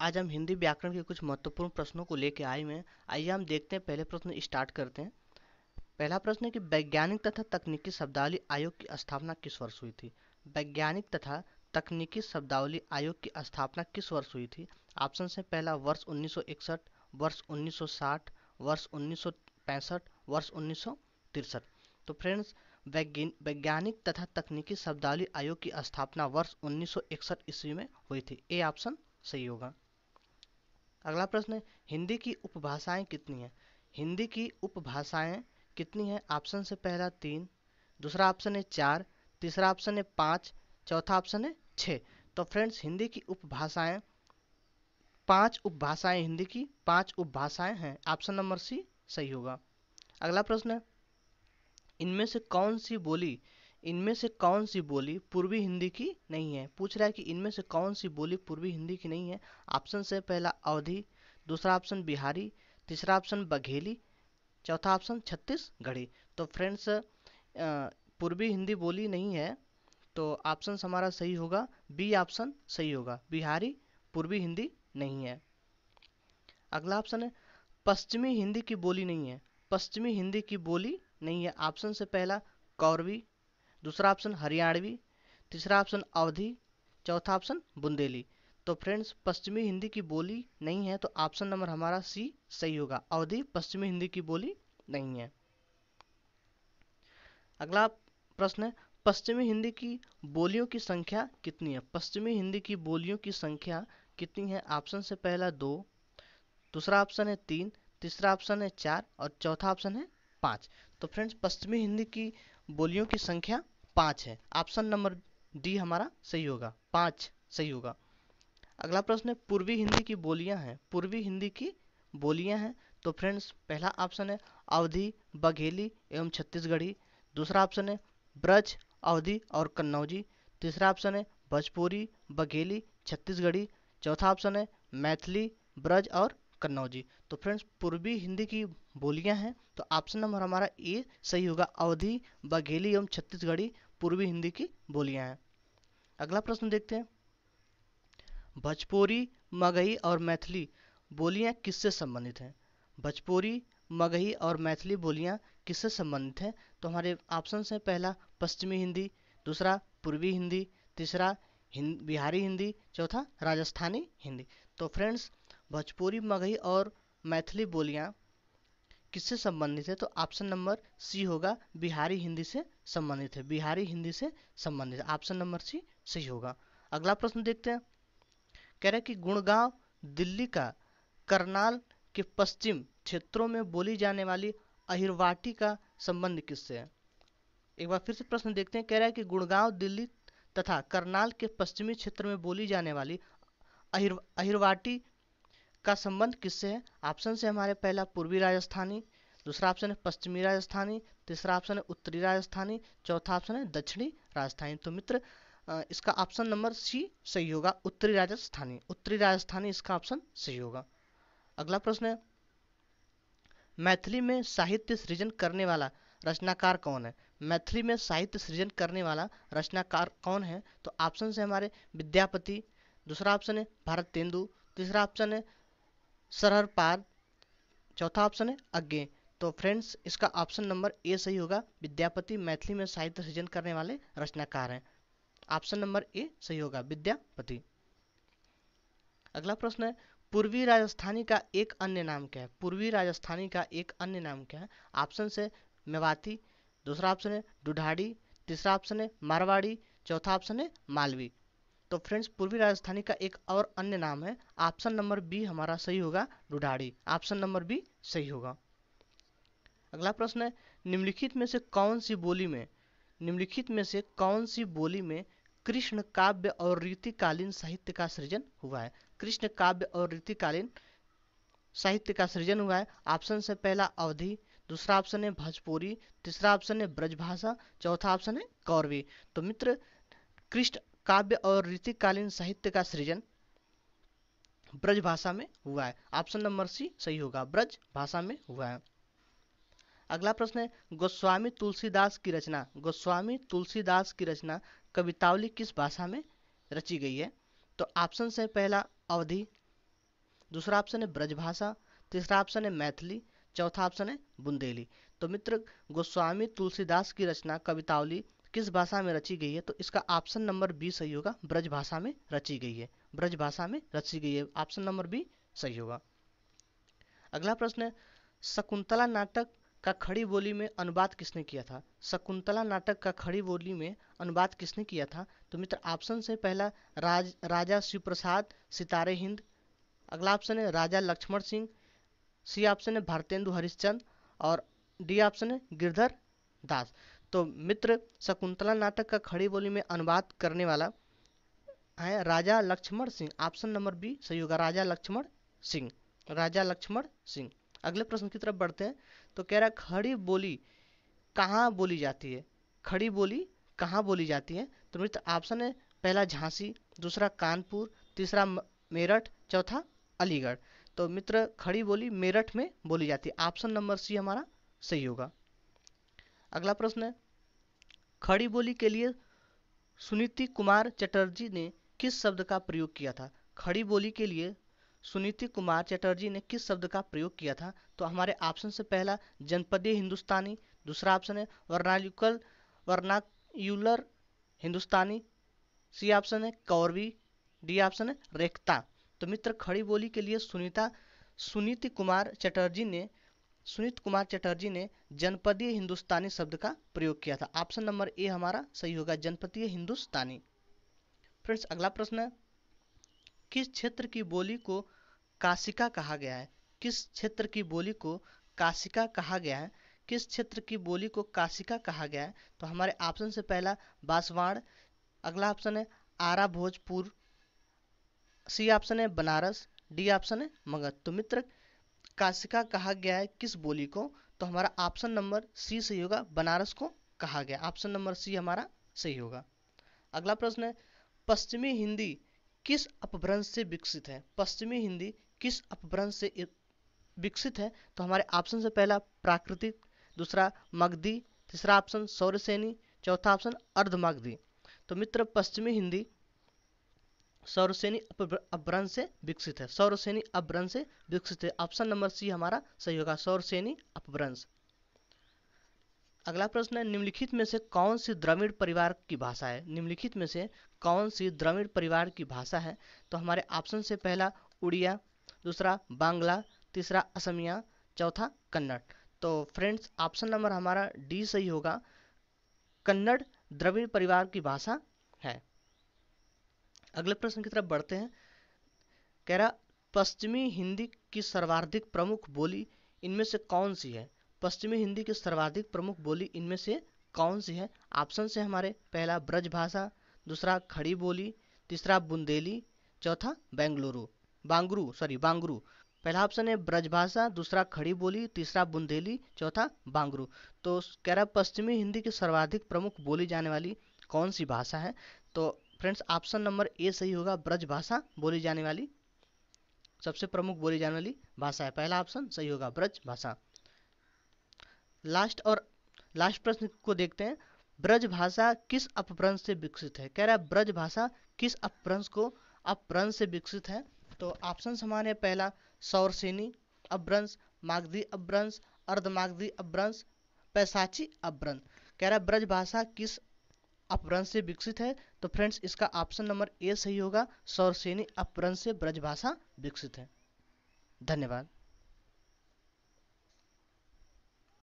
आज हम हिंदी व्याकरण के कुछ महत्वपूर्ण प्रश्नों को लेकर आए हुए हैं। आइए हम देखते हैं, पहले प्रश्न स्टार्ट करते हैं। पहला प्रश्न है कि वैज्ञानिक तथा तकनीकी शब्दावली आयोग की स्थापना किस वर्ष हुई थी? वैज्ञानिक तथा तकनीकी शब्दावली आयोग की स्थापना किस वर्ष हुई थी? ऑप्शन से पहला वर्ष 1961, वर्ष 1960, वर्ष 1965, वर्ष 1963। तो फ्रेंड्स, वैज्ञानिक तथा तकनीकी शब्दावली आयोग की स्थापना वर्ष 1961 ईस्वी में हुई थी। ए ऑप्शन सही होगा। अगला प्रश्न है, हिंदी की उपभाषाएं कितनी हैं? हिंदी की उपभाषाएं कितनी हैं? ऑप्शन से पहला 3, दूसरा ऑप्शन है 4, तीसरा ऑप्शन है 5, चौथा ऑप्शन है 6। तो फ्रेंड्स, हिंदी की उपभाषाएं 5 उपभाषाएं, हिंदी की 5 उपभाषाएं हैं। ऑप्शन नंबर सी सही होगा। अगला प्रश्न है, इनमें से कौन सी बोली पूर्वी हिंदी की नहीं है? पूछ रहा है कि इनमें से कौन सी बोली पूर्वी हिंदी की नहीं है। ऑप्शन से पहला अवधी, दूसरा ऑप्शन बिहारी, तीसरा ऑप्शन बघेली, चौथा ऑप्शन छत्तीसगढ़ी। तो फ्रेंड्स, पूर्वी हिंदी बोली नहीं है, तो ऑप्शन हमारा सही होगा, बी ऑप्शन सही होगा, बिहारी पूर्वी हिंदी नहीं है। अगला ऑप्शन है, पश्चिमी हिंदी की बोली नहीं है। पश्चिमी हिंदी की बोली नहीं है। ऑप्शन से पहला कौरवी, दूसरा ऑप्शन हरियाणवी, तीसरा ऑप्शन अवधी, चौथा ऑप्शन बुंदेली। तो फ्रेंड्स, पश्चिमी हिंदी की बोली नहीं है, तो ऑप्शन नंबर हमारा सी सही होगा, अवधी पश्चिमी हिंदी की बोली नहीं है। अगला प्रश्न है, पश्चिमी हिंदी की बोलियों की संख्या कितनी है? पश्चिमी हिंदी की बोलियों की संख्या कितनी है? ऑप्शन से पहला 2, दूसरा ऑप्शन है 3, तीसरा ऑप्शन है 4 और चौथा ऑप्शन है 5। तो फ्रेंड्स, पश्चिमी हिंदी की बोलियों की संख्या 5 है। ऑप्शन नंबर डी हमारा सही होगा, 5 सही होगा। अगला प्रश्न है, पूर्वी हिंदी की बोलियां हैं। पूर्वी हिंदी की बोलियां हैं। तो फ्रेंड्स, पहला ऑप्शन है अवधी, बघेली एवं छत्तीसगढ़ी, दूसरा ऑप्शन है ब्रज, अवधी और कन्नौजी, तीसरा ऑप्शन है भोजपुरी, बघेली, छत्तीसगढ़ी, चौथा ऑप्शन है मैथिली, ब्रज और कन्नौजी। तो फ्रेंड्स, पूर्वी हिंदी की बोलियां हैं, तो ऑप्शन नंबर हमारा ए सही होगा, अवधी, बघेली एवं छत्तीसगढ़ी पूर्वी हिंदी की बोलियां हैं। अगला प्रश्न देखते हैं, भोजपुरी, मगही और मैथिली बोलियां किससे संबंधित हैं? भोजपुरी, मगही और मैथिली बोलियां किससे संबंधित हैं? तो हमारे ऑप्शन हैं, पहला पश्चिमी हिंदी, दूसरा पूर्वी हिंदी, तीसरा बिहारी हिंदी, चौथा राजस्थानी हिंदी। तो फ्रेंड्स, भोजपुरी, मगही और मैथिली बोलियां किससे संबंधित है? तो ऑप्शन नंबर सी होगा, बिहारी हिंदी से संबंधित है, बिहारी हिंदी से संबंधित है। ऑप्शन नंबर सी सही होगा। अगला प्रश्न देखते हैं, कह रहा है कि गुड़गांव दिल्ली का करनाल के पश्चिम क्षेत्रों में बोली जाने वाली अहिरवाटी का संबंध किससे है? एक बार फिर से प्रश्न देखते हैं, कह रहा है कि गुड़गांव दिल्ली तथा करनाल के पश्चिमी क्षेत्र में बोली जाने वाली अहिरवाटी का संबंध किससे है? ऑप्शन से हमारे पहला पूर्वी राजस्थानी, दूसरा ऑप्शन है पश्चिमी राजस्थानी, तीसरा ऑप्शन है उत्तरी राजस्थानी, चौथा ऑप्शन है दक्षिणी राजस्थानी। तो मित्र, इसका ऑप्शन नंबर सी सही होगा, उत्तरी राजस्थानी, उत्तरी राजस्थानी इसका ऑप्शन सही होगा। अगला प्रश्न है, मैथिली में साहित्य सृजन करने वाला रचनाकार कौन है? मैथिली में साहित्य सृजन करने वाला रचनाकार कौन है? तो ऑप्शन है हमारे विद्यापति, दूसरा ऑप्शन है भारतेंदु, तीसरा ऑप्शन है सरहर पार, चौथा ऑप्शन है अज्ञे। तो फ्रेंड्स, इसका ऑप्शन नंबर ए सही होगा, विद्यापति मैथिली में साहित्य सृजन करने वाले रचनाकार हैं। ऑप्शन नंबर ए सही होगा, विद्यापति। अगला प्रश्न है, पूर्वी राजस्थानी का एक अन्य नाम क्या है? पूर्वी राजस्थानी का एक अन्य नाम क्या है? ऑप्शन है मेवाती, दूसरा ऑप्शन है दुधाड़ी, तीसरा ऑप्शन है मारवाड़ी, चौथा ऑप्शन है मालवी। तो फ्रेंड्स, पूर्वी राजस्थानी का एक और अन्य नाम है, ऑप्शन नंबर बी हमारा सही होगा, दुधाड़ी। ऑप्शन नंबर बी सही होगा। अगला प्रश्न है, निम्नलिखित में से कौन सी बोली में कृष्ण काव्य और रीतिकालीन साहित्य का सृजन हुआ है? कृष्ण काव्य और रीतिकालीन साहित्य का सृजन हुआ है। ऑप्शन से पहला अवधी, दूसरा ऑप्शन है भोजपुरी, तीसरा ऑप्शन है ब्रजभाषा, चौथा ऑप्शन है कौरवी। तो मित्र, कृष्ण काव्य और रीतिकालीन साहित्य का सृजन ब्रज भाषा में हुआ है। ऑप्शन नंबर सी सही होगा, ब्रज भाषा में हुआ है। अगला प्रश्न है, गोस्वामी तुलसीदास की रचना कवितावली किस भाषा में रची गई है? तो ऑप्शन है पहला अवधी, दूसरा ऑप्शन है ब्रजभाषा, तीसरा ऑप्शन है मैथिली, चौथा ऑप्शन है बुंदेली। तो मित्र, गोस्वामी तुलसीदास की रचना कवितावली किस भाषा में रची गई है? तो इसका ऑप्शन नंबर बी सही होगा, ब्रजभाषा में रची गई है, ब्रजभाषा में रची गई है, ऑप्शन नंबर बी सही होगा। अगला प्रश्न है, शकुंतला नाटक का खड़ी बोली में अनुवाद किसने किया था? शकुंतला नाटक का खड़ी बोली में अनुवाद किसने किया था? तो मित्र, ऑप्शन से पहला राजा शिव प्रसाद सितारे हिंद, अगला ऑप्शन है राजा लक्ष्मण सिंह, सी ऑप्शन है भारतेंदु हरिश्चंद्र और डी ऑप्शन है गिरधर दास। तो मित्र, शकुंतला नाटक का खड़ी बोली में अनुवाद करने वाला है Raja Lakshman Singh, option number B सही होगा, राजा लक्ष्मण सिंह, राजा लक्ष्मण सिंह। अगले प्रश्न की तरफ बढ़ते हैं। तो कह रहा है खड़ी बोली कहाँ बोली जाती है? खड़ी बोली कहाँ बोली जाती है? तो मित्र, ऑप्शन है पहला झांसी, दूसरा कानपुर, तीसरा मेरठ, चौथा अलीगढ़। तो मित्र, खड़ी बोली मेरठ में बोली जाती है, ऑप्शन नंबर सी हमारा सही होगा। अगला प्रश्न है, खड़ी बोली के लिए सुनीति कुमार चटर्जी ने किस शब्द का प्रयोग किया था? खड़ी बोली के लिए सुनीति कुमार चटर्जी ने किस शब्द का प्रयोग किया था? तो हमारे ऑप्शन से पहला जनपदीय हिंदुस्तानी, दूसरा ऑप्शन है वर्नाक्यूलर हिंदुस्तानी, सी ऑप्शन है कौरवी, डी ऑप्शन है रेख्ता। तो मित्र, खड़ी बोली के लिए सुनीति कुमार चटर्जी ने जनपदीय हिंदुस्तानी शब्द का प्रयोग किया था, ऑप्शन नंबर ए हमारा सही होगा, जनपदीय हिंदुस्तानी। फ्रेंड्स, अगला प्रश्न है, किस क्षेत्र की बोली को काशिका कहा गया है? किस क्षेत्र की बोली को काशिका कहा गया है? किस क्षेत्र की बोली को काशिका कहा गया है? तो हमारे ऑप्शन से पहला बांसवाड़, अगला ऑप्शन है आरा भोजपुर, सी ऑप्शन है बनारस, डी ऑप्शन है मगध। तो मित्र, काशिका कहा गया है किस बोली को? तो हमारा ऑप्शन नंबर सी सही होगा, बनारस को कहा गया, ऑप्शन नंबर सी हमारा सही होगा। अगला प्रश्न है, पश्चिमी हिंदी किस अपभ्रंश से विकसित है? पश्चिमी हिंदी किस अपभ्रंश से विकसित है? तो हमारे ऑप्शन से पहला प्राकृतिक, दूसरा मगधी, तीसरा ऑप्शन सौरसेनी, चौथा ऑप्शन अर्धमगधी। तो मित्र, पश्चिमी हिंदी सौरसेनी अपभ्रंश से विकसित है, सौरसेनी अपभ्रंश से विकसित है, ऑप्शन नंबर सी हमारा सही होगा, सौरसेनी अपभ्रंश। अगला प्रश्न है, निम्नलिखित में से कौन सी द्रविड़ परिवार की भाषा है? निम्नलिखित में से कौन सी द्रविड़ परिवार की भाषा है? तो हमारे ऑप्शन से पहला उड़िया, दूसरा बांग्ला, तीसरा असमिया, चौथा कन्नड़। तो फ्रेंड्स, ऑप्शन नंबर हमारा डी सही होगा, कन्नड़ द्रविड़ परिवार की भाषा है। अगले प्रश्न की तरफ बढ़ते हैं। कह रहा, पश्चिमी हिंदी की सर्वाधिक प्रमुख बोली इनमें से कौन सी है? पश्चिमी हिंदी की सर्वाधिक प्रमुख बोली इनमें से कौन सी है? ऑप्शन से हमारे पहला ब्रजभाषा, दूसरा खड़ी बोली, तीसरा बुंदेली, चौथा बांगरू। पहला ऑप्शन है ब्रजभाषा, दूसरा खड़ी बोली, तीसरा बुंदेली, चौथा बांगरू। तो कह रहा पश्चिमी हिंदी की सर्वाधिक प्रमुख बोली जाने वाली कौन सी भाषा है? तो फ्रेंड्स, ऑप्शन नंबर ए सही होगा, ब्रजभाषा बोली जाने वाली सबसे प्रमुख बोली जाने वाली भाषा है, पहला ऑप्शन सही होगा, ब्रजभाषा। लास्ट प्रश्न को देखते हैं, ब्रजभाषा किस अपभ्रंश से विकसित है? कह रहा है ब्रजभाषा किस अपभ्रंश से विकसित है? तो ऑप्शन समान है, पहला सौरसेनी अपभ्रंश, मागधी अपभ्रंश, अर्धमागधी अपभ्रंश, पैसाची अपभ्रंश। कह रहा है ब्रजभाषा किस अपभ्रंश से विकसित है? तो फ्रेंड्स, इसका ऑप्शन नंबर ए सही होगा, सौरसेनी अपभ्रंश से ब्रजभाषा विकसित है। धन्यवाद।